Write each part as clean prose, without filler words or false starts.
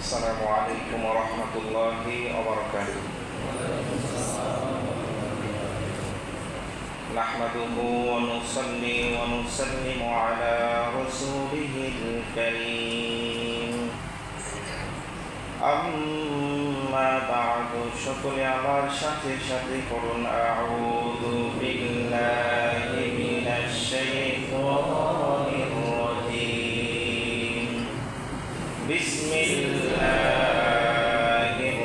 السلام عليكم ورحمة الله وبركاته. نحمده ونصلي ونسلم على رسوله الكريم. أما بعد সকলে আমার সাথে সাথে করুন আউযু বিল্লাহি মিনাশ শাইতানির রাজীম। বিসমিল্লাহির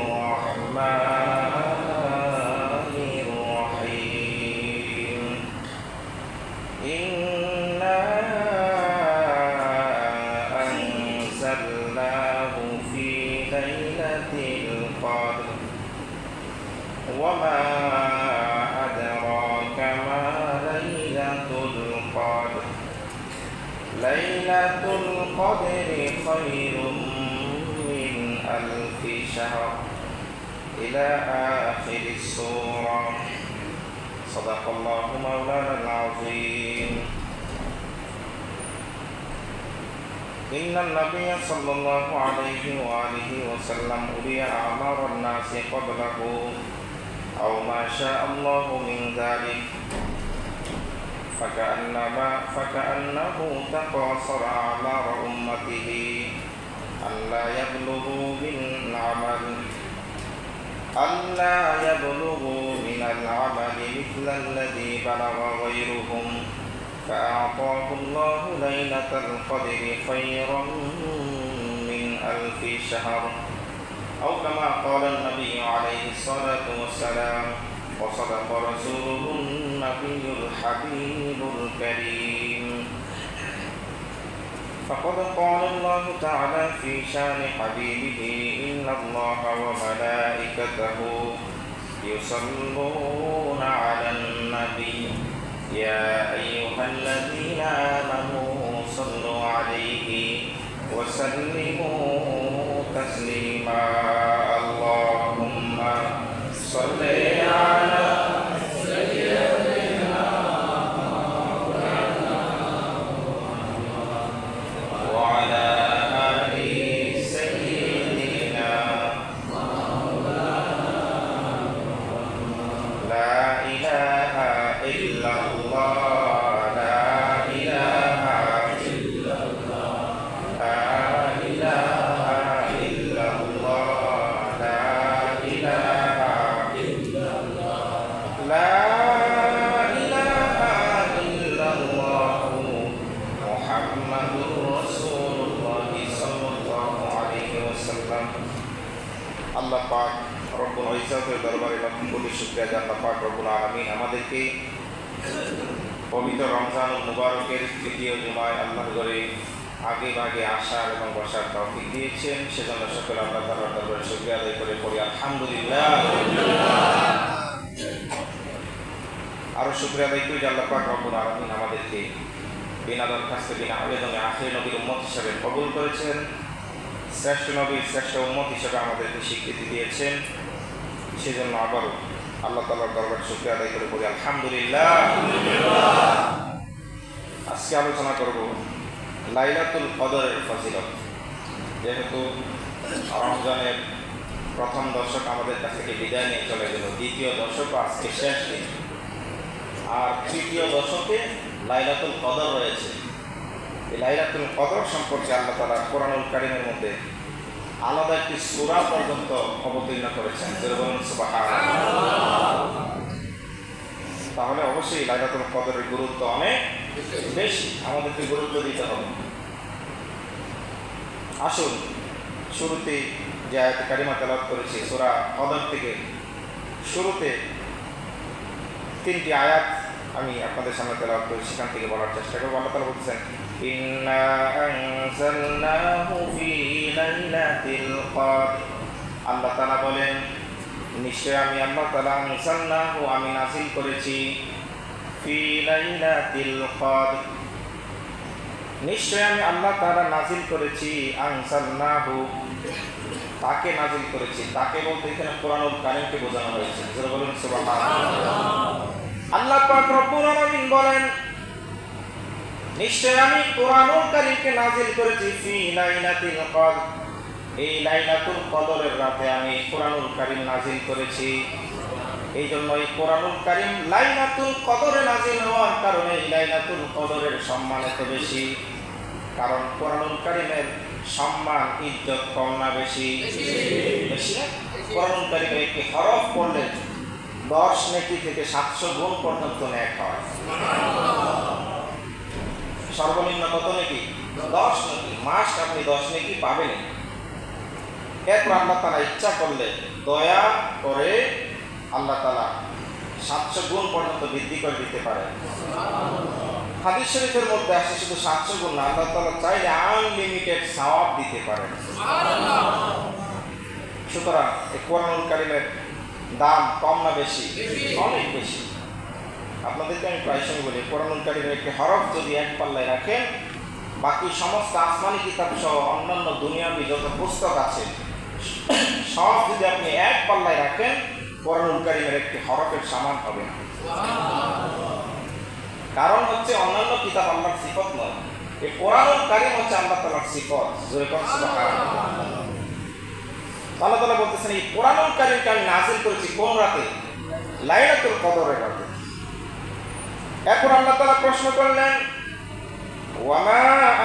রহমানির রহিম। ইন্না আনজালনাহু ফি লাইলাতিল কদর ওয়া মা আদরাকা মা লাইলাতুল কদর। লাইলাতুল কদরি খায়রুম মিন আলফি শাহর ইলা আখিরিস সূরা। সাদাকাল্লাহু মাওলানাল আযীম। ইন্নান নাবিয়্যা সাল্লাল্লাহু আলাইহি ওয়া আলিহি ওয়াসাল্লাম উরিয়া আমারান নাসি ক্বাবলাহু আও মা শাআল্লাহু মিন যালিক فكأنه تقاصر أعمار أمته ألا يبلغوا من العمل مثل الذي بلغ غيرهم فأعطاه الله ليلة القدر خيرا من ألف شهر أو كما قال النبي عليه الصلاة والسلام. وصدق رسوله النبي الحبيب الكريم. فقد قال الله تعالى في شان حبيبه إن الله وملائكته يصلون على النبي يا أيها الذين آمنوا صلوا عليه وسلموا تسليما. اللهم صل على سيدنا وعلى آل سيدنا لا إله إلا الله. لا إله إلا الله. لا إله إلا الله. لا إله إلا الله. لا إله إلا الله محمد رسول الله صلى الله عليه وسلم. আল্লাহ পাক রব্বুল ইজ্জতের দরবারে লাখ কোটি শুকরিয়া যে আল্লাহ পাক রব্বুল আলামিন আমাদেরকে পবিত্র রমজানুল মুবারকের তৃতীয় জুমায় আল্লাহর ঘরে আগে ভাগে আসার এবং বসার তৌফিক দিয়েছেন। সেজন্য সকলে আল্লাহ তাআলার দরবারে শুকরিয়া আদায় করে পড়ি আলহামদুলিল্লাহ। আরো শুকরিয়া আদায় করি যে আল্লাহ পাক রব্বুল আলামিন আমাদেরকে বিনা দরখাস্তে বিনা আবেদনে আখির নবীর উম্মত হিসেবে কবুল করেছেন। শ্রেষ্ঠ নবীর শ্রেষ্ঠ উম্মত হিসেবে আমাদেরকে স্বীকৃতি দিয়েছেন। সেজন্য আবারও আল্লাহ তাআলার দরবারে শুকরিয়া আদায় করে পড়ি আলহামদুলিল্লাহ। আজকে আলোচনা করব লাইলাতুল কদরের ফজিলত। যেহেতু রমজানের প্রথম দশক আমাদের কাছ থেকে বিদায় নিয়ে চলে গেল, দ্বিতীয় দশকও আজকে শেষ দিন, আর তৃতীয় দশকে লাইলাতুল কদর রয়েছে। এই লাইলাতুল কদর সম্পর্কে আল্লাহ তাআলা কোরআনুল কারীমের মধ্যে আলাদা একটি সূরা পর্যন্ত অবতীর্ণ করেছেন। বলুন সুবহানাল্লাহ। তাহলে অবশ্যই লাইলাতুল কদরের গুরুত্ব অনেক বেশি, আমাদেরকে গুরুত্ব দিতে হবে। আসুন শুরুতে যে আয়াত কারিমা তেলাওয়াত করেছি সূরা কদর থেকে, শুরুতে 3টি আয়াত আমি আপনাদের সামনে তেলাওয়াত করি, সেখান থেকে বলার চেষ্টা করব। আল্লাহ তাআলা বলছেন ইন্না আনজালনাহু ফি লাইলাতিল কদর। আল্লাহ তাআলা বলেন নিশ্চয় আমি আল্লাহ তাআলা আনজালনাহু আমি নাযিল করেছি ফি লাইলাতিল কদর। নিশ্চয় আমি আল্লাহ তাআলা নাযিল করেছি আনজালনাহু, তাকে নাযিল করেছি। তাকে বলতে এখানে কোরআনুল কারীমকে বোঝানো হয়েছে। যারা বলেন সুবহানাল্লাহ। আল্লাহ পাক রব্বুল আলামিন বলেন নিশ্চয় আমি কোরআনুল কারীমকে নাযিল করেছি ফি লাইলাতিল কদর, এই লাইলাতুল কদরের রাতে আমি কোরআনুল কারীম নাযিল করেছি। এই জন্য এই কোরআনুল কারীম লাইলাতুল কদরে নাযিল হওয়ার কারণে এই লাইলাতুল কদরের সম্মান এত বেশি। কারণ কোরআনুল কারীমের সম্মান ইজ্জত কম না বেশি? বেশি না? কোরআনুল কারীমের একটি হরফ পড়লে 10 নেকি থেকে 700 গুণ পর্যন্ত নেক হয়। সর্বনিম্ন কত নেকি? 10 নেকি। মাস্ট আপনি 10 নেকি পাবেন। এরপর আল্লাহ তাআলা ইচ্ছা করলে দয়া করে আল্লাহ তাআলা 700 গুণ পর্যন্ত বৃদ্ধি করে দিতে পারেন। হাদিস শরীফের মধ্যে আসে শুধু 700 গুণ না, আল্লাহ তাআলা চাইলে আনলিমিটেড সওয়াব দিতে পারেন। সুতরাং এই কোরআনুল কারীমের দাম কম না বেশি? অনেক বেশি। আপনাদেরকে আমি প্রায় সময় বলি, কোরআনুল কারীমের একটি হরফ যদি এক পাল্লায় রাখেন, বাকি সমস্ত আসমানি কিতাব সহ অন্যান্য দুনিয়াবি যত পুস্তক আছে সব যদি আপনি এক পাল্লায় রাখেন, কোরআনুল কারীমের একটি হরফের সমান হবে না। কারণ হচ্ছে অন্যান্য কিতাব আল্লাহর সিফত নয়, এই কোরআনুল কারীম হচ্ছে আল্লাহ তাআলার সিফত। জোরে কোন সুবহানাল্লাহ। আল্লাহ তাআলা বলতেছেন এই কোরআনুল কারীমকে আমি নাযিল করেছি কোন রাতে? লাইলাতুল কদরের রাতে। এরপর আল্লাহ তাআলা প্রশ্ন করলেন, ওয়ামা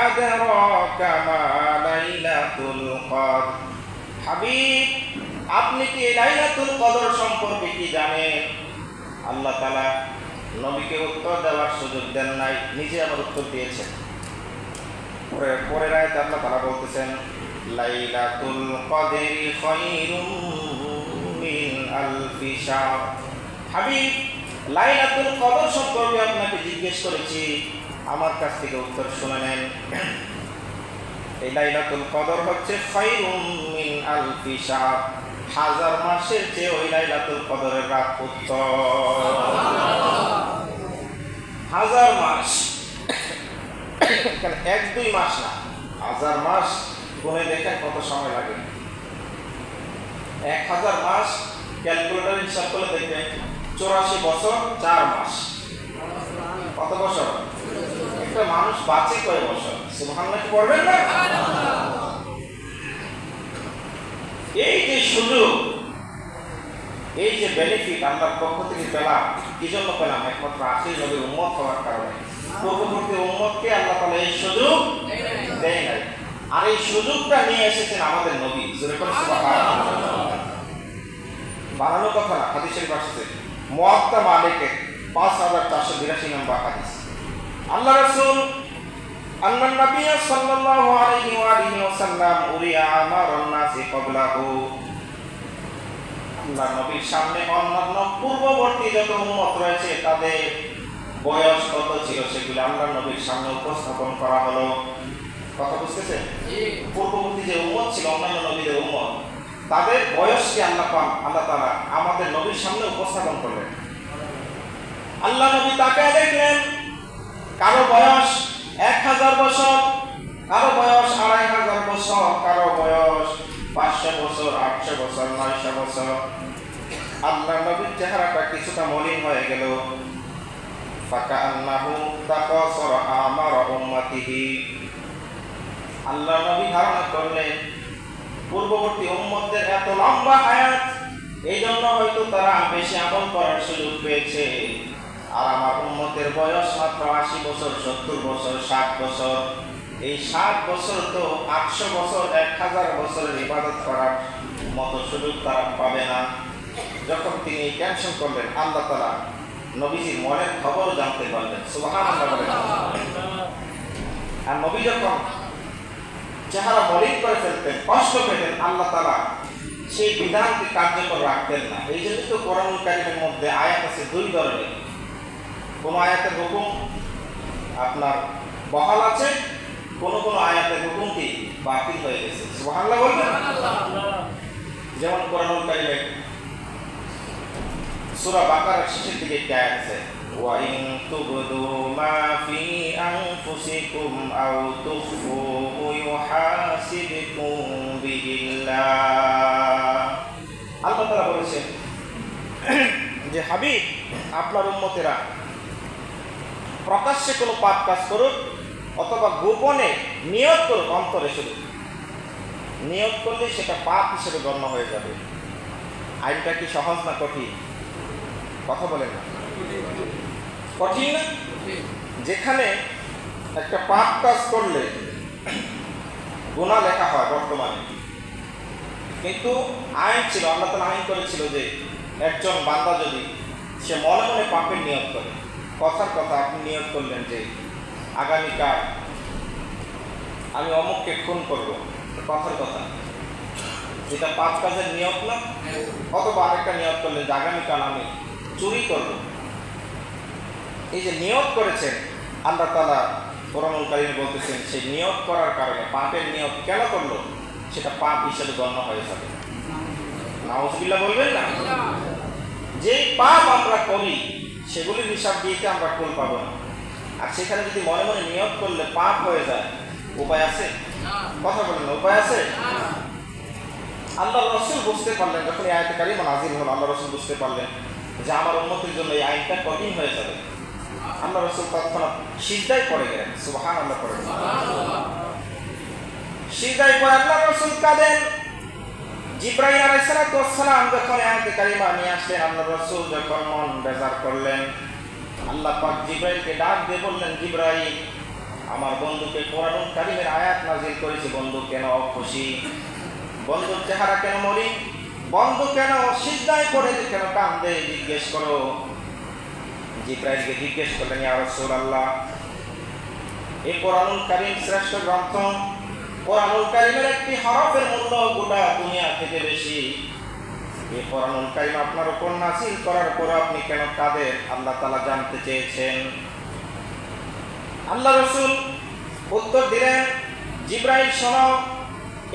আদরাকা মা লাইলাতুল কদর। হাবিব, আপনি কি লাইলাতুল কদর সম্পর্কে কি জানেন? আল্লাহ তাআলা নবীকে উত্তর দেওয়ার সুযোগ দেন নাই, নিজে আবার উত্তর দিয়েছেন। পরের আয়াতে আল্লাহ তাআলা বলতেছেন, লাইলাতুল কদরি খায়রুম মিন আলফি শাহর। হাবিব, লাইলাতুল কদর সম্পর্কে আপনাকে জিজ্ঞেস করেছি, আমার কাছ থেকে উত্তর শুনে নেন। এই লাইলাতুল কদর হচ্ছে খায়রুম মিন আলফি শাহর, 1000 মাসের চেয়ে ওই লাইলাতুল কদরের রাত উত্তম। 1000 মাস, এখানে 1-2 মাস না, 1000 মাস গুণে দেখেন কত সময় লাগে। 1000 মাস ক্যালকুলেটর হিসাব করে দেখবেন 84 বছর 4 মাস। কত বছর? একটা মানুষ বাঁচে কয় বছর? সুবহানাল্লাহ কি পড়বেন না? এই যে সুযোগ, এই যে বেনিফিট আল্লাহর পক্ষ থেকে পেলাম, কি জন্য পেলাম? একমাত্র আখির নবীর উম্মত হওয়ার কারণে। পূর্ববর্তী উম্মতকে আল্লাহ তাআলা এই সুযোগ দেয় নাই, আর এই সুযোগটা নিয়ে এসেছেন আমাদের নবী। জোরে করে সুবহানাল্লাহ। বানানো কথা না, হাদিস শরীফ আসছে মুয়াত্তা মালিকের 5482 নম্বর হাদিস। আল্লাহ রাসূল আন্নান নবী সাল্লাল্লাহু আলাইহি ওয়া আলিহি ওয়াসাল্লাম উরিয়া আমারুন নাসি ক্বাবলাহু। আল্লাহ নবীর সামনে অন্যান্য পূর্ববর্তী যত উম্মত রয়েছে তাদের বয়স কত ছিল সেগুলো আল্লাহ নবীর সামনে উপস্থাপন করা হলো। কথা বুঝতেছেন? পূর্ববর্তী যে উম্মত ছিল, অন্যান্য নবীদের উম্মত, তাদের বয়সকে আল্লাহ তাআলা আমাদের নবীর সামনে উপস্থাপন করলেন। আল্লাহ নবী তাকে দেখলেন, কারো বয়স 1000 বছর, কারো বয়স 2500 বছর, কারো বয়স 500 বছর, 800 বছর, 900 বছর। আল্লাহ নবীর চেহারাটা কিছুটা মলিন হয়ে গেল। ফাকান্নাহু তাকাসারা আমার উম্মতিহি। আল্লাহ নবী ধারণা করলেন পূর্ববর্তী উম্মতদের এত লম্বা হায়াত, এই জন্য হয়তো তারা বেশি আমল করার সুযোগ পেয়েছে, আর আমার উম্মতের বয়স মাত্র 80 বছর, 70 বছর, 60 বছর। এই 60 বছর তো 800 বছর, 1000 বছরের ইবাদত করার মতো সুযোগ তারা পাবে না। যখন তিনি টেনশন করলেন, আল্লাহ তাআলা নবীজির মনের খবর জানতে পারলেন। সুবহানাল্লাহ বলেন। আর নবী যখন চেহারা মলিন করে ফেলতেন, কষ্ট পেতেন, আল্লাহ তাআলা সেই বিধানকে কার্যকর রাখতেন না। এই জন্য তো কোরআনুল কারীমের মধ্যে আয়াত আছে 2 ধরনের। কোন আয়াতের হুকুম আপনার বহাল আছে, কোন কোন আয়াতের হুকুমটি বাতিল হয়ে গেছে। সুবহানাল্লাহ বলবেন। যেমন কোরআনুল কারীমের সূরা বাকারার শেষের দিকে একটা আয়াত আছে, ওয়া ইন তুবদু মা ফি আনফুসিকুম আও তুখফুহু ইউহাসিবকুম বিহিল্লাহ। আল্লাহ তাআলা বলেছেন যে হাবিব, আপনার উম্মতেরা প্রকাশ্যে কোনো পাপ কাজ করুক অথবা গোপনে নিয়ত করুক, অন্তরে শুধু, নিয়ত করলে সেটা পাপ হিসেবে গণ্য হয়ে যাবে। আইনটা কি সহজ না কঠিন? কথা বলেন না, কঠিন না? যেখানে একটা পাপ কাজ করলে গুনাহ লেখা হয় বর্তমানে, কিন্তু আইন ছিল, আল্লাহ তাআলা আইন করেছিল যে একজন বান্দা যদি সে মনে মনে পাপের নিয়ত করে, কথার কথা আপনি নিয়ত করলেন যে আগামীকাল আমি অমুককে খুন করবো, কথার কথা, যেটা পাপ কাজের নিয়ত না? অথবা আরেকটা নিয়ত করলেন যে আগামীকাল আমি চুরি করব। এই যে নিয়ত করেছেন, আল্লাহ তাআলা কোরআনুল কারীমে বলতেছেন সেই নিয়ত করার কারণে, পাপের নিয়ত কেন করলো, সেটা পাপ হিসেবে গণ্য হয়ে যাবে। নাউযুবিল্লাহ বলবেন না? যে পাপ আমরা করি সেগুলির হিসাব দিতে আমরা কুল পাবো না। আর সেখানে যদি মনে মনে নিয়ত করলে পাপ হয়ে যায়, উপায় আছে? কথা বলেন না, উপায় আছে? আল্লাহ রাসূল বুঝতে পারলেন, যখন এই আয়াতে কারিমা নাযিল হলো, আল্লাহ রাসূল বুঝতে পারলেন যে আমার উম্মতের জন্য এই আইনটা কঠিন হয়ে যাবে। আল্লাহ রাসূল তৎক্ষণাৎ সিজদায় পড়ে গেলেন। সুবহানাল্লাহ পড়েন। সিজদায় পড়ে আল্লাহ রাসূল কাঁদেন। জিবরাইল আলাইহিস সালাম যখন আয়াতে কারিমা নিয়ে আসলেন, আল্লাহ রাসূল যখন মন বেজার করলেন, আল্লাহ পাক জিবরাইলকে ডাক দিয়ে বললেন, জিবরাইল, আমার বন্ধুকে কোরআনুল কারীমের আয়াত নাযিল করেছে, বন্ধু কেন খুশি, বন্ধুর চেহারা কেন মলিন, বন্ধু কেন সিজদায় পড়ে কেন কাঁদে, জিজ্ঞেস করো। জিবরাইলকে জিজ্ঞেস করলেন, ইয়া রাসূলুল্লাহ, এই কোরআনুল কারীম শ্রেষ্ঠ গ্রন্থ, কোরআনুল কারীমের একটি হরফের মূল্য গোটা দুনিয়া থেকে বেশি, এই কোরআনুল কারীম আপনার উপর নাযিল করার পর আপনি কেন কাঁদেন? আল্লাহ তাআলা জানতে চেয়েছেন। আল্লাহ রাসূল উত্তর দিলেন, জিবরাইল শোনো,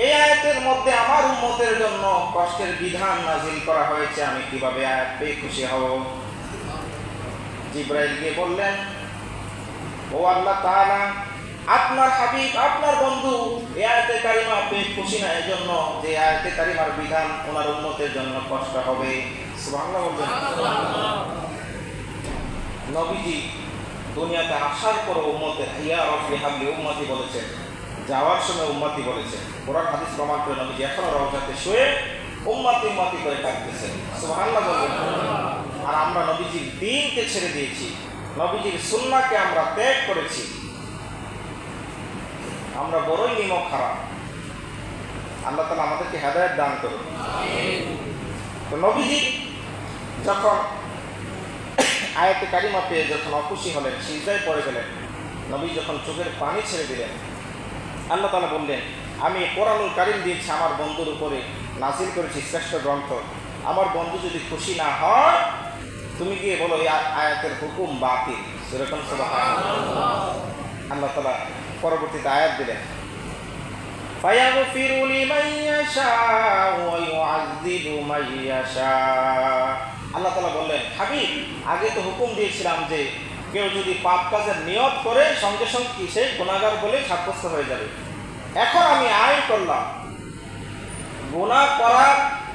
এই আয়াতের মধ্যে আমার উম্মতের জন্য কষ্টের বিধান নাযিল করা হয়েছে, আমি কিভাবে আয়াত পেয়ে খুশি হব? জিবরাইল গিয়ে বললেন, ও আল্লাহ তাআলা, আপনার হাবিব, আপনার বন্ধু এই আয়াতে কারিমা পেয়ে খুশি না এজন্য যে আয়াতে কারিমার বিধান ওনার উম্মতের জন্য কষ্ট হবে। সুবহানাল্লাহ বলবেন। নবীজি দুনিয়াতে আসার পর উম্মতের ইয়া রাব্বি হাবলি উম্মতি বলেছেন, যাওয়ার সময় উম্মতি বলেছেন। কোরআন হাদিস প্রমাণ করে নবীজি এখনো রওজাতে শুয়ে উম্মতি উম্মতি করে ডাকতেছেন। সুবহানাল্লাহ বলবেন। আর আমরা নবীজির দ্বীনকে ছেড়ে দিয়েছি, নবীজির সুন্নাহকে আমরা ত্যাগ করেছি, আমরা বড়ই নিমক খারাপ। আল্লাহ তাআলা আমাদেরকে হেদায়েত দান করুন। তো নবীজি যখন আয়াতে কারিমা পেয়ে যখন অখুশি হলেন, সিজদায় পড়ে গেলেন, নবী যখন চোখের পানি ছেড়ে দিলেন, আল্লাহ তাআলা বললেন, আমি কোরআনুল কারীম দিয়েছি, আমার বন্ধুর উপরে নাযিল করেছি শ্রেষ্ঠ গ্রন্থ, আমার বন্ধু যদি খুশি না হয় তুমি গিয়ে বলো এই আয়াতের হুকুম বাতিল। সেরকম সুবহানাল্লাহ। আল্লাহ তাআলা পরবর্তীতে আয়াত দিলেন, ফায়াগফিরু লিমান ইয়াশাউ ওয়া ইউআযযিবু মান ইয়াশাউ। আল্লাহ তাআলা বললেন, হাবিব, আগে তো হুকুম দিয়েছিলাম যে কেউ যদি পাপ কাজের নিয়ত করে সঙ্গে সঙ্গে সে গুনাহগার বলে সাব্যস্ত হয়ে যাবে। এখন আমি আইন করলাম, গুনাহ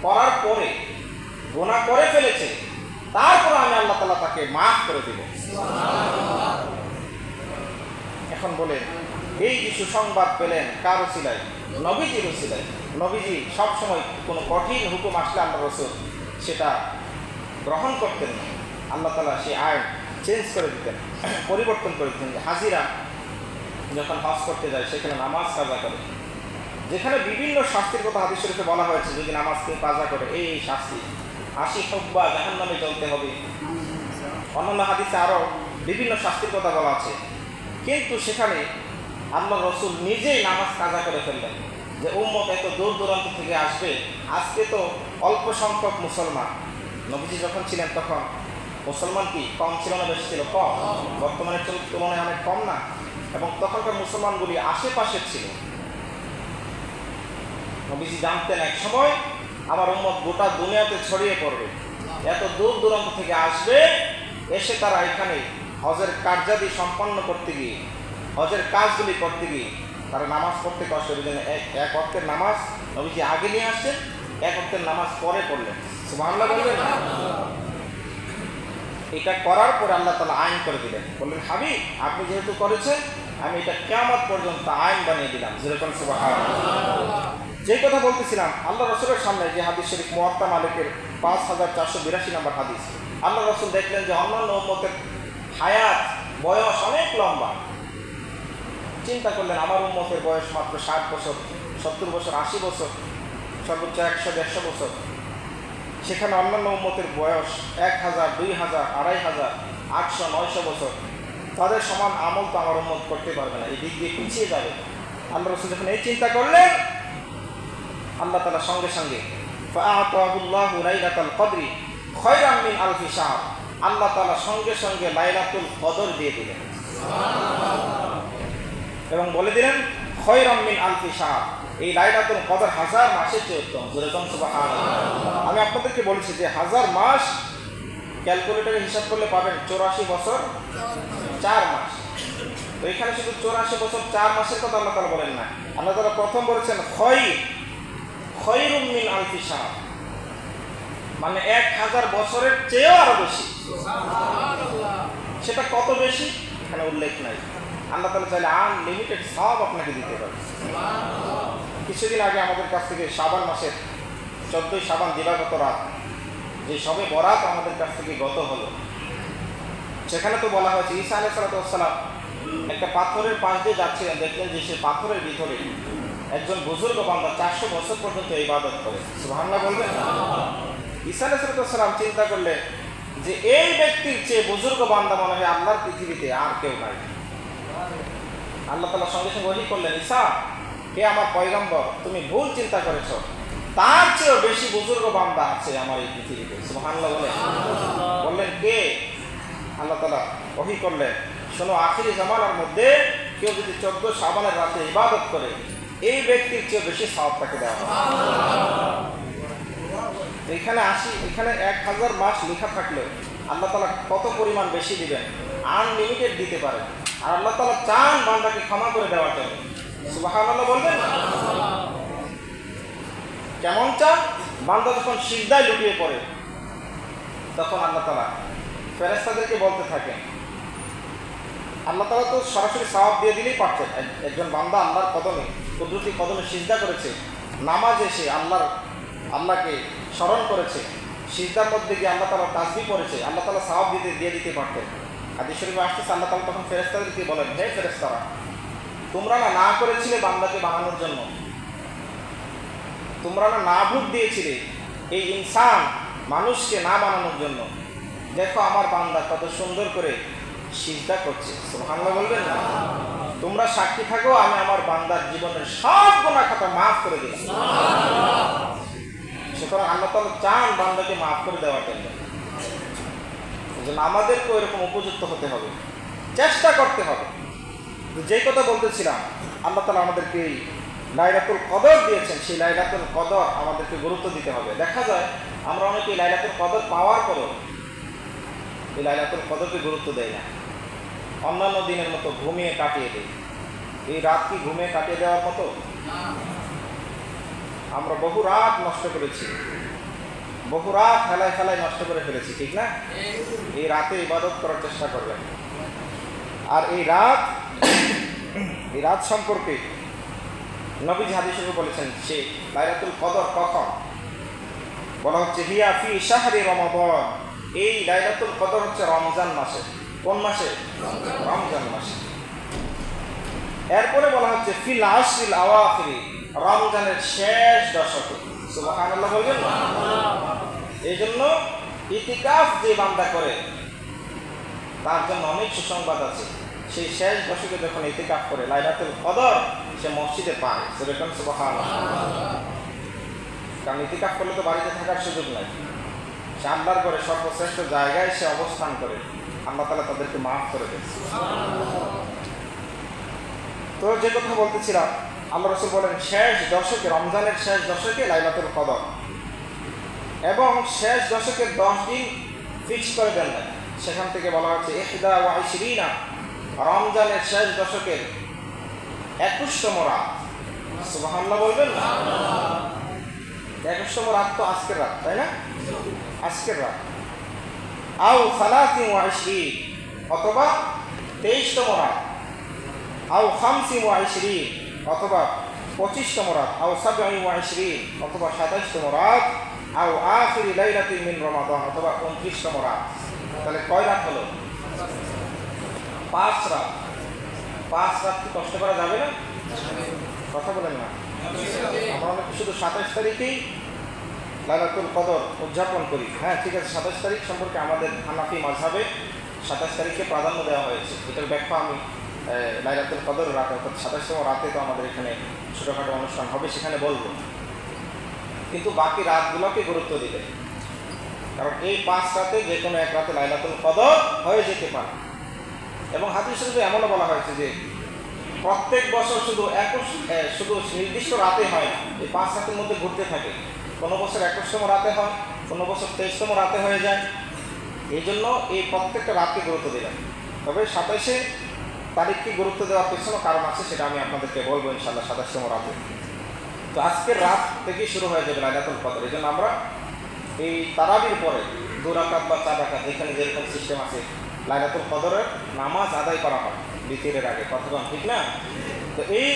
করার পরে, গুনাহ করে ফেলেছে, তারপর আমি আল্লাহ তাআলা তাকে মাফ করে দেব। এখন বলেন, এই যে সুসংবাদ পেলেন কার ওসিলায়? নবীজির ওসিলায়। নবীজি সবসময় কোনো কঠিন হুকুম আসলে আল্লাহ রাসূল সেটা গ্রহণ করতেন না। আল্লাহ তাআলা সেই আইন চেঞ্জ করে দিতেন, পরিবর্তন করে দিতেন। হাজিরা যখন হজ করতে যায় সেখানে নামাজ কাজা করে, যেখানে বিভিন্ন শাস্তির কথা হাদিস শরীফে বলা হয়েছে, যদি নামাজকে কাজা করে এই শাস্তি, 80 হুব্বা জাহান্নামে জ্বলতে হবে। অন্যান্য হাদিসে আরও বিভিন্ন শাস্তির কথা বলা আছে, কিন্তু সেখানে আল্লাহ রাসূল নিজেই নামাজ কাজা করে ফেললেন যে উম্মত এত দূর দূরান্ত থেকে আসবে, আজকে তো অল্প সংখ্যক মুসলমান। নবীজি যখন ছিলেন তখন মুসলমান কি কম ছিল না বেশি ছিল? কম। বর্তমানের তুলনায় অনেক কম না? এবং তখনকার মুসলমানগুলি আশেপাশে ছিল। নবীজি জানতেন এক সময় আমার উম্মত গোটা দুনিয়াতে ছড়িয়ে পড়বে, এত দূর দূরান্ত থেকে আসবে, এসে তারা এখানে হজের কার্যাদি সম্পন্ন করতে গিয়ে, হজের কাজগুলি করতে গিয়ে তারা নামাজ পড়তে কষ্ট হবে। এক ওয়াক্তের নামাজ নবীজি আগে নিয়ে আসছেন, এক ওয়াক্তের নামাজ পরে পড়লেন। সুবহানাল্লাহ বলবেন না? এটা করার পরে আল্লাহ তাআলা আইন করে দিলেন, বললেন, হাবিব, আপনি যেহেতু করেছেন আমি এটা কিয়ামত পর্যন্ত আইন বানিয়ে দিলাম। যেরকম সুবহানাল্লাহ। যে কথা বলতেছিলাম, আল্লাহ রসুলের সামনে যে হাদিস শরীফ মুয়াত্তা মালিকের 5482 নম্বর হাদিস, আল্লাহ রসুল দেখলেন যে অন্যান্য উম্মতের হায়াত বয়স অনেক লম্বা। চিন্তা করলেন আমার উম্মতের বয়স মাত্র 60 বছর, 70 বছর, 80 বছর, সর্বোচ্চ 100-150 বছর। সেখানে অন্যান্য উম্মতের বয়স 1000, 2000, 2500, 800, 900 বছর। তাদের সমান আমল তো আমার উম্মত করতে পারবে না, এই দিক দিয়ে পিছিয়ে যাবে। আল্লাহ রসুল যখন এই চিন্তা করলেন, আল্লাহ তাআলা সঙ্গে সঙ্গে ফাআতাহুল্লাহু লাইলাতাল কদরি খায়রাম মিন আলফি শাহর, আল্লাহ তাআলা সঙ্গে সঙ্গে লাইলাতুল কদর দিয়ে দিলেন এবং বলে দিলেন খায়রাম মিন আলফি শাহর, এই লাইলাতুল কদর 1000 মাসের চেয়ে উত্তম। সুবহানাল্লাহ। আমি আপনাদেরকে বলেছি যে 1000 মাস ক্যালকুলেটরে হিসাব করলে পাবেন 84 বছর 4 মাস। তো এখানে শুধু 84 বছর 4 মাসের কথা আল্লাহ তাআলা বলেন না, আল্লাহ তাআলা প্রথম বলেছেন খায়রুম মিন আলফি শাহর, মানে 1000 বছরের চেয়েও আরো বেশি। সেটা কত বেশি এখানে উল্লেখ নাই। আল্লাহ তাআলা চাইলে আনলিমিটেড সব আপনাকে দিতে পারে। কিছুদিন আগে আমাদের কাছ থেকে শাবান মাসের 14ই শাবান দিবাগত রাত, যে সবে বরাত আমাদের কাছ থেকে গত হলো, সেখানে তো বলা হয়েছে ঈসা আলাইহিস সালাম একটা পাথরের পাশ দিয়ে যাচ্ছিলেন, দেখলেন যে সে পাথরের ভিতরে একজন বুজুর্গ বান্দা 400 বছর পর্যন্ত ইবাদত করে। সুবহানাল্লাহ বলবেন। ঈসা আলাইহিস সালাম চিন্তা করলে যে এই ব্যক্তির চেয়ে বুজুর্গ বান্দা মনে হয় আল্লাহর পৃথিবীতে আর কেউ নাই। আল্লাহ তাআলা সঙ্গে সঙ্গে ওহী করলেন, ঈসা হে আমার পয়গম্বর, তুমি ভুল চিন্তা করেছো, তার চেয়েও বেশি বুজুর্গ বান্দা আছে আমার এই পৃথিবীতে। সুবহানাল্লাহ বললেন কে? আল্লাহ তাআলা ওহী করলেন, শোনো, আখিরি জামানার মধ্যে কেউ যদি 14 শাবানের রাতে ইবাদত করে, এই ব্যক্তির চেয়ে বেশি সওয়াব তাকে দেওয়া হবে। এখানে 1000 মাস লেখা থাকলেও আল্লাহ তাআলা কত পরিমাণ বেশি দিবেন, আনলিমিটেড দিতে পারেন। আর আল্লাহ তাআলা চান বান্দাকে ক্ষমা করে দেওয়ার জন্য। সুবহানাল্লাহ বলবেন। কেমন চান? বান্দা যখন সিজদায় লুটিয়ে পড়ে, তখন আল্লাহ তাআলা ফেরেশতাদেরকে বলতে থাকেন, আল্লাহ তাআলা তো সরাসরি সওয়াব দিয়ে দিলেই পারতেন। একজন বান্দা আল্লাহর কদমে, কুদরতি কদমে সিজদা করেছে, নামাজে এসে আল্লাহকে স্মরণ করেছে, সিজদার মধ্যে গিয়ে আল্লাহ তাআলা তাসবিহ করেছে, আল্লাহ তাআলা সওয়াব দিয়ে দিতে পারতেন। হাদিস শরীফে আসতেছে, আল্লাহ তাআলা তখন ফেরেশতাদেরকে বলেন, হে ফেরেশতারা, তোমরা না করেছিলে বান্দাকে বানানোর জন্য, তোমরা না ভোট দিয়েছিলে এই ইনসান মানুষকে না বানানোর জন্য, দেখো আমার বান্দা কত সুন্দর করে সিজদা করছে। সুবহানাল্লাহ বলবেন না? তোমরা সাক্ষী থাকো, আমি আমার বান্দার জীবনের সব গুনাহ খাতা মাফ করে দিলাম। সুতরাং আল্লাহ তাআলা চান বান্দাকে মাফ করে দেওয়ার জন্য। আমাদেরকেও এরকম উপযুক্ত হতে হবে, চেষ্টা করতে হবে। যে কথা বলতেছিলাম, আল্লাহ তাআলা আমাদেরকে লাইলাতুল কদর দিয়েছেন, সেই লাইলাতুল কদর আমাদেরকে গুরুত্ব দিতে হবে। দেখা যায় আমরা অনেকে লাইলাতুল কদর পাওয়ার পরেও এই লাইলাতুল কদরকে গুরুত্ব দেয় না, অন্যান্য দিনের মতো ঘুমিয়ে কাটিয়ে দেয়। এই রাত কি ঘুমিয়ে কাটিয়ে দেওয়ার মতো? আমরা বহু রাত নষ্ট করেছি, বহু রাত খেলায় নষ্ট করে ফেলেছি, ঠিক না? এই রাতে ইবাদত করার চেষ্টা করবেন। আর এই রাত সম্পর্কে নবীজি হাদিসে বলেছেন, সে লাইলাতুল কদর কখন বলা হচ্ছে, হিয়া ফি শাহরি রমাদান, এই লাইলাতুল কদর হচ্ছে রমজান মাসে। কোন মাসে? রমজান মাসে। এরপরে বলা হচ্ছে ফিল আশরিল আওয়াখির, রমজানের শেষ দশকে। সুবহানাল্লাহ বলবেন না? এই জন্য ইতিকাফ যে বান্দা করে তার জন্য অনেক সুসংবাদ আছে। সেই শেষ দশকে যখন ইতিকাফ করে লাইলাতুল কদর সে মসজিদে পায়। সুবহানাল্লাহ। কারণ ইতিকাফ করলে তো বাড়িতে থাকার সুযোগ নাই, সে আল্লাহর ঘরে সর্বশ্রেষ্ঠ জায়গায় সে অবস্থান করে, আল্লাহ তাআলা তাদেরকে মাফ করে দেন। তো যে কথা বলতেছিলাম, আল্লাহ রাসূল বলেন শেষ দশকে, রমজানের শেষ দশকে লাইলাতুল কদর, এবং শেষ দশকের 10 দিন ফিক্স করে দেন না। সেখান থেকে বলা হচ্ছে 21 রমজানের শেষ দশকের 21তম রাত। সুবহানাল্লাহ বলবেন না? 21তম রাত তো আজকের রাত, তাই না? আজকের রাত। আও 23 অথবা 23তম রাত, আও 25 অথবা 25তম রাত, আও 27 অথবা 27তম রাত, আও আখিরি লাইলাতিন মিন রমাদান অথবা 29তম রাত। তাহলে কয় রাত হলো? 5 রাত। 5 রাত কি কষ্ট করা যাবে না? কথা বলেন না। আমরা শুধু 27 তারিখেই লাইলাতুল কদর উদযাপন করি। হ্যাঁ ঠিক আছে, 27 তারিখ সম্পর্কে আমাদের হানাফি মাযহাবে 27 তারিখে প্রাধান্য দেওয়া হয়েছে। এটার ব্যাখ্যা আমি লাইলাতুল কদর রাতে অর্থাৎ 27তম রাতে তো আমাদের এখানে ছোটোখাটো অনুষ্ঠান হবে, সেখানে বলবো। কিন্তু বাকি রাতগুলোকে গুরুত্ব দিবে, কারণ এই 5 রাতে যে কোনো এক রাতে লাইলাতুল কদর হয়ে যেতে পারে। এবং হাদিস শরীফে এমনও বলা হয়েছে যে প্রত্যেক বছর শুধু নির্দিষ্ট রাতে হয় না, এই 5 রাতের মধ্যে ঘুরতে থাকে। কোনো বছর 21তম রাতে হয়, কোনো বছর 23তম রাতে হয়ে যায়। এই জন্য এই প্রত্যেকটা রাতকে গুরুত্ব দিলাম। তবে 27 তারিখকে গুরুত্ব দেওয়ার পেছনে কারণ আছে, সেটা আমি আপনাদেরকে বলবো ইনশাআল্লাহ 27তম রাতে। তো আজকের রাত থেকেই শুরু হয়ে যাবে লাইলাতুল কদর। এই জন্য আমরা এই তারাবির পরে 2 রাকাত বা 4 রাকাত, যেখানে যেরকম সিস্টেম আছে, লাইলাতুল কদরের নামাজ আদায় করা হয় বিতিরের আগে। কতক্ষণ ঠিক না? তো এই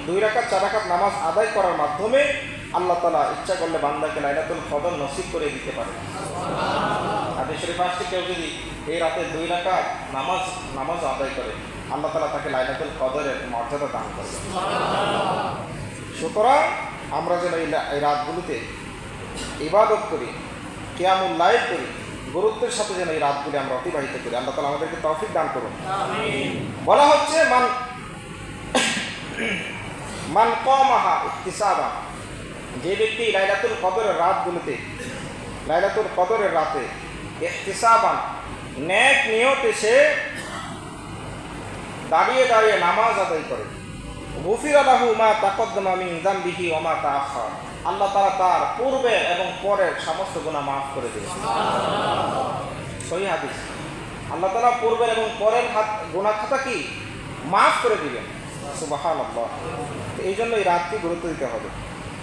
2 রাকাত 4 রাকাত নামাজ আদায় করার মাধ্যমে আল্লাহ তাআলা ইচ্ছা করলে বান্দাকে লাইলাতুল কদর নসিব করে দিতে পারে। হাদিস শরীফে আসছে কেউ যদি এই রাতে 2 রাকাত নামাজ আদায় করে, আল্লাহ তাআলা তাকে লাইলাতুল কদরের মর্যাদা দান করবে। সুতরাং আমরা যেন এই রাতগুলোতে ইবাদত করি, কিয়ামুল লাইল করি, গুরুত্বের সাথে যেন এই রাতগুলি আমরা অতিবাহিত করি। আল্লাহ তাআলা আমাদেরকে তৌফিক দান করুন। বলা হচ্ছে মান কামাহা ইহতিসাবান, যে ব্যক্তি লাইলাতুল কদরের রাতগুলোতে, লাইলাতুল কদরের রাতে ইহতিসাবান নেক নিয়তে সে দাঁড়িয়ে দাঁড়িয়ে নামাজ আদায় করে, গুফিরা লাহু মা তাকদ্দামা মিন যামবিহি ওয়া মা তাআখার, আল্লাহ তাআলা তার পূর্বের এবং পরের সমস্ত গুনাহ মাফ করে দিবেন। সহিহ হাদিস। আল্লাহ তাআলা পূর্বের এবং পরের গুনাহ খাতা কি মাফ করে দিবেন। সুবহানাল্লাহ। এই জন্য এই রাতকে গুরুত্ব দিতে হবে।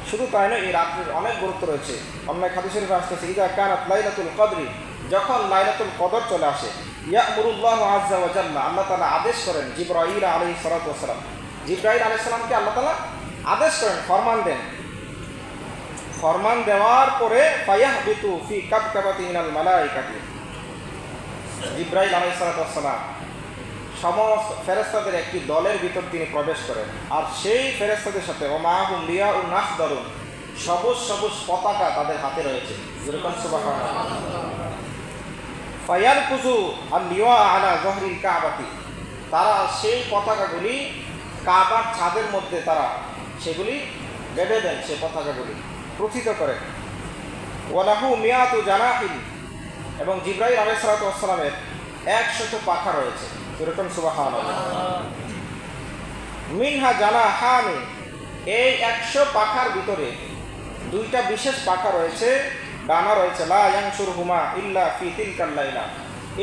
শুধু তাই নয়, এই রাতের অনেক গুরুত্ব রয়েছে। অন্য হাদিস শরীফে আসছে ইযা কানাত লাইলাতুল কদরি, যখন লাইলাতুল কদর চলে আসে, ইয়ামুরুল্লাহু আযজা ওয়া জাল্লা, আল্লাহ তাআলা আদেশ করেন জিবরাইল আলাইহিস সালাতু ওয়াস সালাম, জিবরাইল আলাইহিস সালামকে আল্লাহ তাআলা আদেশ করেন, ফরমান দেন। ফরমান দেওয়ার পরে ফায়াহবিতু ফি কাবকাবাতি মিনাল মালাইকাতি, জিবরাইল আলাইহিস সালাতু ওয়াস সালাম সমস্ত ফেরেশতাদের একটি দলের ভিতর তিনি প্রবেশ করেন। আর সেই ফেরেশতাদের সাথে ওমাহুম লিয়াউন নাখদারুন, সবুজ সবুজ পতাকা তাদের হাতে রয়েছে। যেরকম সুবহানাল্লাহ। ফায়ারকুজু আল লিওয়া আলা যহরিল কাবাতি, তারা সেই পতাকাগুলি কাবার ছাদের মধ্যে তারা সেগুলি বেঁধে দেন, সেই পতাকাগুলি প্রথিত করেন। ওয়ালাহু মিয়াতু জানাহিন, এবং জিবরাইল আলাইহিস সালাতু ওয়াস সালামের 100 পাখা রয়েছে। যেরকম সুবহানাল্লাহ। মিনহা জানাহানি, এই 100 পাখার ভিতরে 2টা বিশেষ পাখা রয়েছে, ডানা রয়েছে, লা ইয়ানশুরহুমা ইল্লা ফি তিলকাল লাইলা,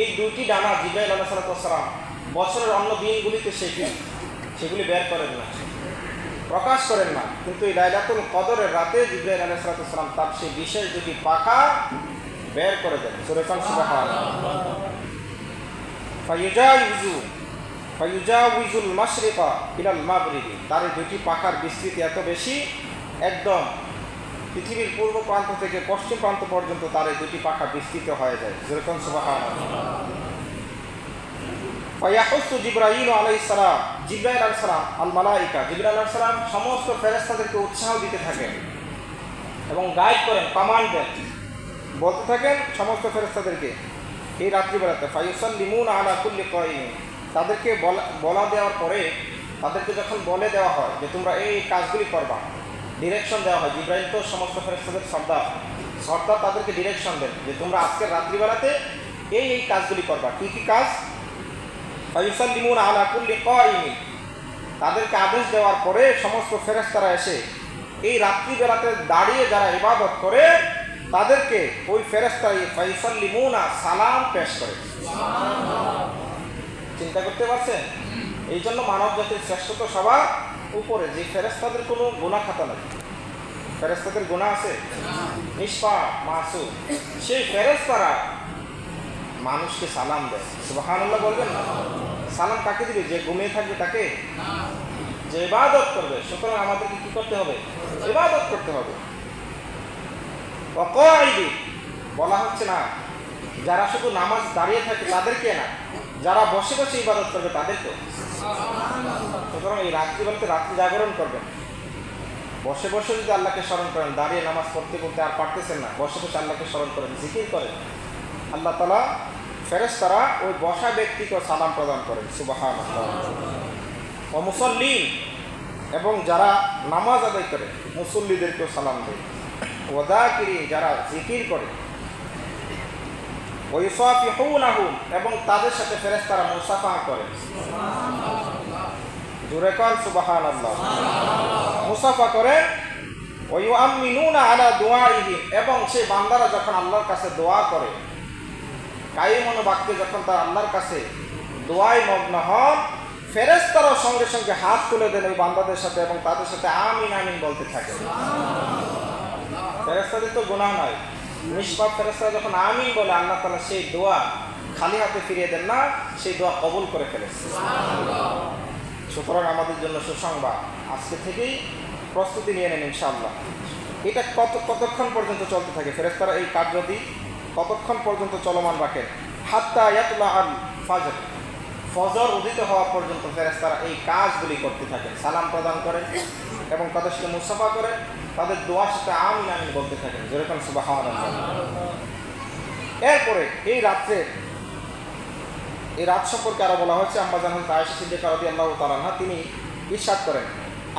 এই 2টি ডানা জিবরাইল আলাইহিস সালাতু ওয়াস সালাম বছরের অন্য দিনগুলিতে সেগুলি বের করেন না, প্রকাশ করেন না, কিন্তু এই লাইলাতুল কদরের রাতে জিবরাইল আলাইহিস সালাতু ওয়াস সালাম তার সেই বিশেষ 2টি পাখা বের করে দেন। যেরকম সুবহানাল্লাহ। ফায়ুজাউযুল মাশরিকা ইলাল মাগরিবি, তার 2টি পাখার বিস্তৃতি এত বেশি, একদম পৃথিবীর পূর্ব প্রান্ত থেকে পশ্চিম প্রান্ত পর্যন্ত তার 2টি পাখা বিস্তৃত হয়ে যায়। যেরকম সুবহানাল্লাহ। ফায়াহুসু জিবরাইল আলাইহিস সালাম, জিবরাইল আলাইহিস সালাম আল মালাইকা, জিবরাইল আলাইহিস সালাম সমস্ত ফেরেশতাদেরকে উৎসাহ দিতে থাকেন এবং গাইড করেন, কমান্ড দেন, বলতে থাকেন সমস্ত ফেরেশতাদেরকে এই রাত্রিবেলাতে, ফায়ুসাল্লিমুনা আলা কুল্লি কায়িম, তাদেরকে বলা দেওয়ার পরে, তাদেরকে যখন বলে দেওয়া হয় যে তোমরা এই কাজগুলি করবা, ডিরেকশন দেওয়া হয়। জিবরাইল তো সমস্ত ফেরেশতাদের সর্দার, তাদেরকে ডিরেকশন দেন যে তোমরা আজকের রাত্রিবেলাতে এই কাজগুলি করবা। কি কি কাজ? ফায়ুসাল্লিমুনা আলা কুল্লি কায়িম, তাদেরকে আদেশ দেওয়ার পরে সমস্ত ফেরেশতারা এসে এই রাত্রিবেলাতে দাঁড়িয়ে যারা ইবাদত করে তাদেরকে ওই ফেরেশতারা ফায়ুসাল্লিমুনা সালাম পেশ করে। চিন্তা করতে পারছেন? এই জন্য মানব জাতির শ্রেষ্ঠত্ব সবার উপরে, যে ফেরেশতাদের কোনো গুনাহ খাতা নেই। ফেরেশতাদের গুনাহ আছে? নিষ্পাপ মাসুম, সেই ফেরেশতারা মানুষকে সালাম দেয়। সুবহানাল্লাহ বলবেন না? সালাম কাকে দিবে? যে ঘুমিয়ে থাকবে তাকে? যে ইবাদত করবে, সুতরাং আমাদেরকে কি করতে হবে? ইবাদত করতে হবে। ওয়াকাইদি বলা হচ্ছে না যারা শুধু নামাজ দাঁড়িয়ে থাকে তাদেরকে না, যারা বসে বসে ইবাদত করবে তাদেরকে। সুতরাং এই রাত্রি বলতে রাত্রি জাগরণ করবেন, বসে বসে যদি আল্লাহকে স্মরণ করেন, দাঁড়িয়ে নামাজ পড়তে পড়তে আর পারতেছেন না, বসে বসে আল্লাহকে স্মরণ করেন, জিকির করেন, আল্লাহ তাআলা ফেরেশতারা ওই বসা ব্যক্তিকে সালাম প্রদান করেন। সুবহানাল্লাহ। ওয়া মুসাল্লিন এবং যারা নামাজ আদায় করে মুসল্লিদেরকেও সালাম দেয়। ওয়া যাকিরিন যারা জিকির করে। ওয়া ইউসাফিহুনাহুম এবং তাদের সাথে ফেরেশতারা মুসাফাহা করে। জোরে কর সুবহানাল্লাহ। মুসাফা করে। ওয়া ইউআমিনুনা আলা দুআইহিম এবং সেই বান্দারা যখন আল্লাহর কাছে দোয়া করে, কায়িমন বাক্যে যখন তারা আল্লাহর কাছে দোয়ায় মগ্ন হন, ফেরেশতারা সঙ্গে সঙ্গে হাত তুলে দেন ওই বান্দাদের সাথে এবং তাদের সাথে আমিন আমিন বলতে থাকে। ফেরেশতাদের তো গুনাহ নয়, নিষ্পাপ ফেরেশতারা যখন আমিন বলে আল্লাহ তাআলা সেই দোয়া খালি হাতে ফিরিয়ে দেন না, সেই দোয়া কবুল করে ফেলেন। সুতরাং আমাদের জন্য সুসংবাদ, আজকে থেকেই প্রস্তুতি নিয়ে নেন ইনশাআল্লাহ। এটা কতক্ষণ পর্যন্ত চলতে থাকে? ফেরেশতারা এই কার্যটি কতক্ষণ পর্যন্ত চলমান রাখেন? হাত্তা ইয়াতলা আল ফাজর, ফজর উদিত হওয়া পর্যন্ত ফেরেশতারা এই কাজগুলি করতে থাকেন। সালাম প্রদান করেন এবং তাদের সাথে মুসাফা করেন, তাদের দোয়ার সাথে আমিন আমিন বলতে থাকেন। যেরকম সুবহানাল্লাহ। এরপরে এই রাত সম্পর্কে আরো বলা হয়েছে। আম্মা জান হযরত আয়েশা সিদ্দিকা রাদিয়াল্লাহু তাআলা আনহা তিনি ইরশাদ করেন,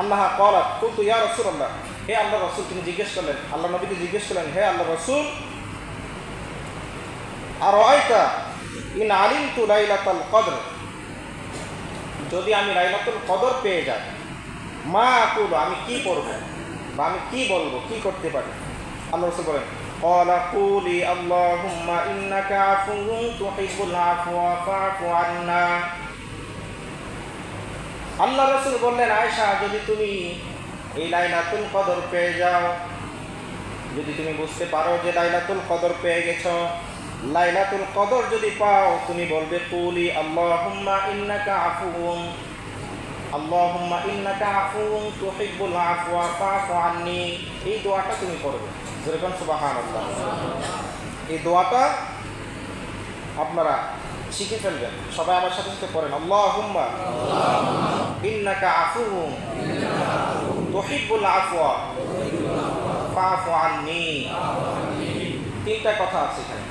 আল্লাহ ক্বালাত কুলতু ইয়া রাসূলুল্লাহ, হে আল্লাহর রাসূল, তিনি জিজ্ঞেস করলেন, আল্লাহ নবীকে জিজ্ঞেস করলেন, হে আল্লাহর রাসূল, আরাআইতা ইন আলিমতু লাইলাতুল কদর, যদি আমি লাইলাতুল কদর পেয়ে যাই, মা আকুলু, আমি কি করব বা আমি কি বলবো, কি করতে পারি? আল্লাহ রাসূল বলেন, ক্বালা কুলি আল্লাহুম্মা ইন্নাকা আফুউন তুহিব্বুল আফওয়া ফা'ফু আন্না। আল্লাহ রাসূল বললেন, আয়েশা, যদি তুমি এই লাইলাতুল কদর পেয়ে যাও, যদি তুমি বুঝতে পারো যে লাইলাতুল কদর পেয়ে গেছো, লাইলাতুল কদর যদি পাও, তুমি বলবে কুলি আল্লাহুম্মা ইন্নাকা আফুউন তুহিব্বুল আফওয়া ফা'ফু আন্নি। এই দোয়াটা তুমি করবে। যেরকম সুবহানাল্লাহ। এই দোয়াটা আপনারা শিখে ফেলবেন। সবাই আমার সাথে সাথে পড়েন, আল্লাহুম্মা ইন্নাকা আফুউন তুহিব্বুল আফওয়া ফা'ফু আন্নি। তিনটা কথা আছে এখানে,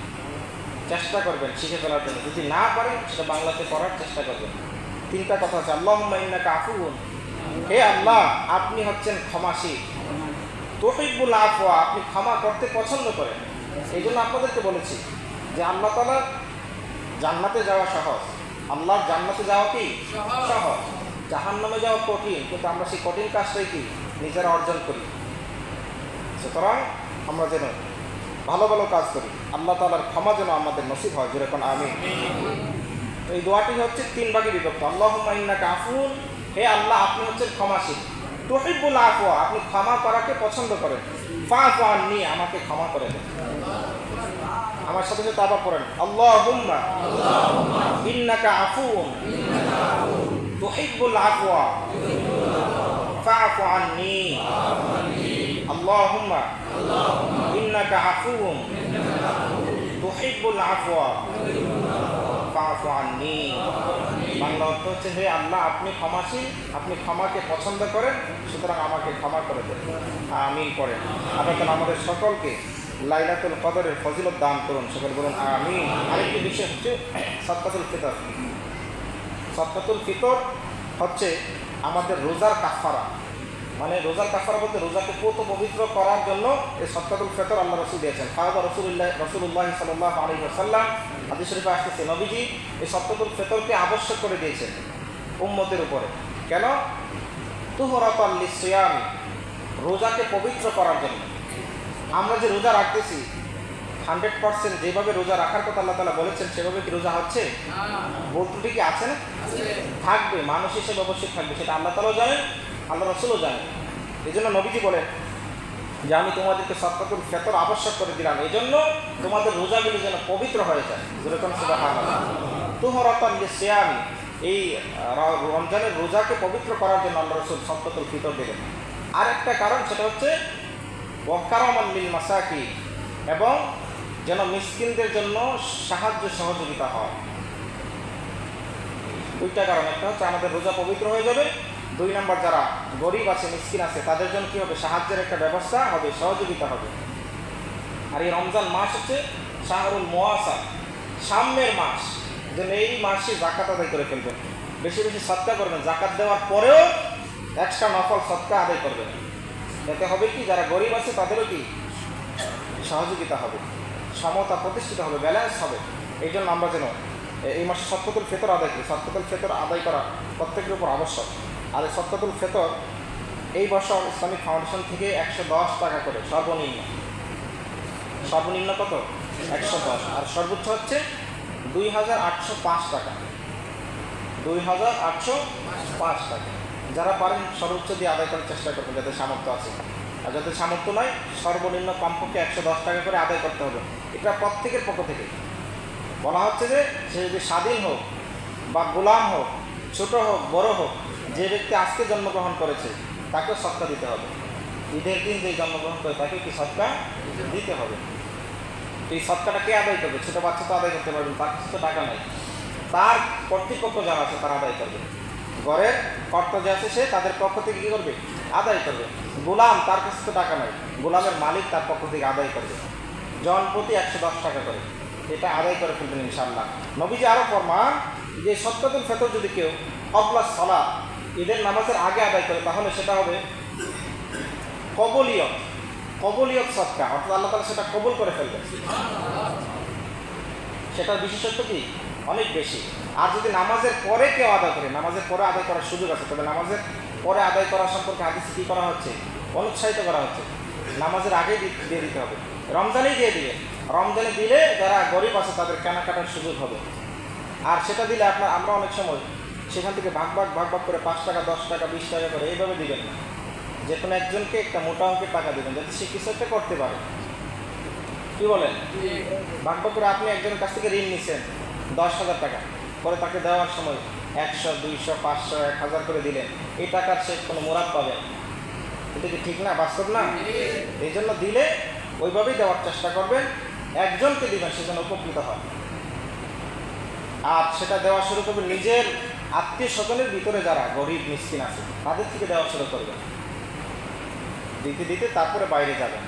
চেষ্টা করবেন শিখে ফেলার জন্য। যদি না পারেন সেটা বাংলাতে পড়ার চেষ্টা করবেন। তিনটা কথা আছে, আল্লাহুম্মা ইন্নাকা আফুউন, হে আল্লাহ আপনি হচ্ছেন ক্ষমাশীল, তুহিব্বুল আফওয়া, আপনি ক্ষমা করতে পছন্দ করেন। এই জন্য আপনাদেরকে বলেছি যে আল্লাহ তাআলার জান্নাতে যাওয়া সহজ, আল্লাহর জান্নাতে যাওয়া কি সহজ, জাহান্নামে যাওয়া কঠিন, কিন্তু আমরা সেই কঠিন কাজটাই কি নিজেরা অর্জন করি। সুতরাং আমরা যেন ভালো ভালো কাজ করি, আল্লাহ তাআলার ক্ষমা যেন আমাদের নসিব হয়। যেরকম আমিন। এই দোয়াটি হচ্ছে তিন ভাগে বিভক্ত। আল্লাহুম্মা ইন্নাকা আফুউন, হে আল্লাহ আপনি হচ্ছেন ক্ষমাশীল, তুহিব্বুল আফওয়া, আপনি ক্ষমা করাকে পছন্দ করেন, ফা'ফু আন্নি, আমাকে ক্ষমা করে দেন। আমার সাথে সাথে আবার পড়েন, আল্লাহুম্মা ইন্নাকা আফুউন তুহিব্বুল আফওয়া ফা'ফু আন্নি। আল্লাহুম্মা ইন্নাকা আফুউন তুহিব্বুল আফওয়া ফা'ফু আন্নি। বাংলা অর্থ হচ্ছে, হে আল্লাহ আপনি ক্ষমাশীল, আপনি ক্ষমাকে পছন্দ করেন, সুতরাং আমাকে ক্ষমা করে দেন। আমিন করেন। আল্লাহ তাআলা আমাদের সকলকে লাইলাতুল কদরের ফজিলত দান করুন। সকল বলুন আমিন। আরেকটি বিষয় হচ্ছে সাদকাতুল ফিতর। সাদকাতুল ফিতর হচ্ছে আমাদের রোজার কাফারা। মানে রোজার কাফারা বলতে রোজাকে পবিত্র করার জন্য এই সাদকাতুল ফিতর আল্লাহ রাসূল দিয়েছেন। ফারাদা রাসূলুল্লাহ সাল্লাল্লাহু আলাইহি ওয়াসাল্লাম, হাদিস শরীফে আসছে নবীজি এই সাদকাতুল ফিতরকে আবশ্যক করে দিয়েছেন উম্মতের উপরে। কেন? তুহরাতাল লিসিয়াম, রোজাকে পবিত্র করার জন্য। আমরা যে রোজা রাখতেছি 100% যেভাবে রোজা রাখার কথা আল্লাহ তাআলা বলেছেন সেভাবে কি রোজা হচ্ছে? ভুল ত্রুটি কি আছে না? থাকবে, মানুষ হিসেবে অবশ্যই থাকবে, সেটা আল্লাহ তাআলাও জানেন, আল্লাহ রাসূলও জানেন। এই জন্য নবীজি বলেন যে আমি তোমাদেরকে সাদকাতুল ফিতর আবশ্যক করে দিলাম, এই জন্য তোমাদের রোজাগুলি যেন পবিত্র হয়ে যায়। যেরকম সুবহানাল্লাহ। তুহরাতাল লিসিয়াম, এই রমজানের রোজাকে পবিত্র করার জন্য আল্লাহ রাসূল সদকাতুল ফিতর দিলেন। আর একটা কারণ, সেটা হচ্ছে ওয়াকারামান লিল মাসাকিন, এবং যেন মিসকিনদের জন্য সাহায্য সহযোগিতা হয়। দুইটা কারণ, একটা হচ্ছে আমাদের রোজা পবিত্র হয়ে যাবে, 2 নম্বর যারা গরিব আছে, মিসকিন আছে, তাদের জন্য কী হবে, সাহায্যের একটা ব্যবস্থা হবে, সহযোগিতা হবে। আর এই রমজান মাস হচ্ছে শাহরুল মুআসা, সাম্যের মাস, যেন এই মাসে যাকাত আদায় করে ফেলবেন, বেশি বেশি সদকা করবেন, যাকাত দেওয়ার পরেও এক্সট্রা নফল সদকা আদায় করবেন। এতে হবে কি, যারা গরিব আছে তাদেরও কি সহযোগিতা হবে, সমতা প্রতিষ্ঠিত হবে, ব্যালেন্স হবে। এই জন্য আমরা যেন এই মাসে সদকাতুল ফিতর আদায় করি। সদকাতুল ফিতর আদায় করা প্রত্যেকের উপর আবশ্যক। আর এই সদকাতুল ফিতর এই বছর ইসলামিক ফাউন্ডেশন থেকে 110 টাকা করে সর্বনিম্ন কত, 110, আর সর্বোচ্চ হচ্ছে 2805 টাকা, 2805 টাকা। যারা পারেন সর্বোচ্চ দিয়ে আদায় করার চেষ্টা করবেন, যাদের সামর্থ্য আছে। আর যাদের সামর্থ্য নয়, সর্বনিম্ন কমপক্ষে 110 টাকা করে আদায় করতে হবে। এটা প্রত্যেকের পক্ষ থেকে বলা হচ্ছে যে সে যদি স্বাধীন হোক বা গোলাম হোক, ছোট হোক বড় হোক, যে ব্যক্তি আজকে জন্মগ্রহণ করেছে তাকেও সদকা দিতে হবে। ঈদের দিন যে জন্মগ্রহণ করে তাকে কি সদকা দিতে হবে। এই সদকাটা কে আদায় করবে? ছোটো বাচ্চা তো আদায় করতে পারবেন, তার কাছে তো টাকা নেই, তার কর্তৃপক্ষ যারা আছে তারা আদায় করবে। ঘরের কর্তা যে আছে সে তাদের পক্ষ থেকে কী করবে, আদায় করবে। গোলাম, তার কাছে তো টাকা নেই, গোলামের মালিক তার পক্ষ থেকে আদায় করবে, জন প্রতি 110 টাকা করে। এটা আদায় করে ফেলবেন ইনশাআল্লাহ। নবীজি আরও ফরমান যে সদকাতুল ফিতর যদি কেউ ক্বাবলা সালাত, ঈদের নামাজের আগে আদায় করে, তাহলে সেটা হবে কবুলিয়ত সদকা, অর্থাৎ আল্লাহ তাআলা সেটা কবুল করে ফেলবেন। সেটার বিশেষত্ব কি অনেক বেশি। আর যদি নামাজের পরে কেউ আদায় করে, নামাজের পরে আদায় করার সুযোগ আছে, তবে নামাজের পরে আদায় করা সম্পর্কে হাদিসে কী করা হচ্ছে, অনুৎসাহিত করা হচ্ছে। নামাজের আগেই দিয়ে দিতে হবে, রমজানেই দিয়ে দিবে। রমজানে দিলে যারা গরিব আছে তাদের কেনাকাটার সুযোগ হবে। আর সেটা দিলে আমরা অনেক সময় সেখান থেকে ভাগ ভাগ করে 5 টাকা 10 টাকা 20 টাকা করে এইভাবে দিবেন না। যে কোনো একজনকে একটা মোটা অঙ্কের টাকা দেবেন, যাতে সে কিছু একটা করতে পারে। কি বলেন? ভাগ করে আপনি একজনের কাছ থেকে ঋণ নিচ্ছেন 10,000 টাকা, পরে তাকে দেওয়ার সময় 100, 200, 500, 1000 করে দিলেন, এই টাকার সে কোনো মুরাদ পাবে? এটা কি ঠিক না, বাস্তব না? এই জন্য দিলে ওইভাবেই দেওয়ার চেষ্টা করবেন, একজনকে দিবেন সে যেন উপকৃত হয়। আর সেটা দেওয়া শুরু করবেন নিজের আত্মীয় স্বজনের ভিতরে যারা গরিব মিসকিন আছে তাদের থেকে দেওয়া শুরু করবেন, দিতে দিতে তারপরে বাইরে যাবেন।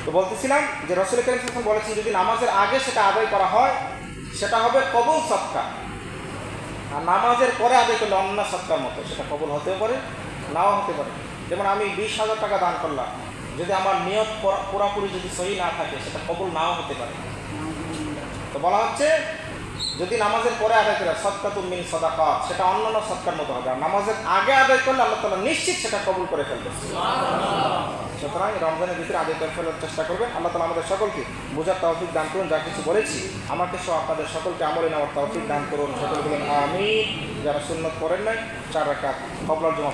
তো বলতেছিলাম যে রাসূল কারীম সাল্লাল্লাহু আলাইহি ওয়াসাল্লাম বলেছেন যদি নামাজের আগে সেটা আদায় করা হয় সেটা হবে কবুল সদকা, আর নামাজের পরে আদায় করলে অন্য সদকার মতো সেটা কবুল হতেও পারে, নাও হতে পারে। যেমন আমি 20,000 টাকা দান করলাম, যদি আমার নিয়ত পুরাপুরি যদি সহি না থাকে সেটা কবুল নাও হতে পারে। তো বলা হচ্ছে যদি নামাজের পরে আদায় করে সদকাতুম মিন সাদাকাত, সেটা অন্যান্য সদকার মতো হবে। আর নামাজের আগে আদায় করলে আল্লাহ তাআলা নিশ্চিত সেটা কবুল করে ফেলবে। সুতরাং রমজানের ভিতরে আদায় করে ফেলার চেষ্টা করবেন। আল্লাহ তাআলা আমাদের সকলকে বোঝার তৌফিক দান করুন। যা কিছু বলেছি আমাকে সহ আপনাদের সকলকে আমলে নেওয়ার তৌফিক দান করুন। সকলে বলেন আমিন। যারা সুন্নত করেন নাই 4 রাকাত ক্বাবলার জমা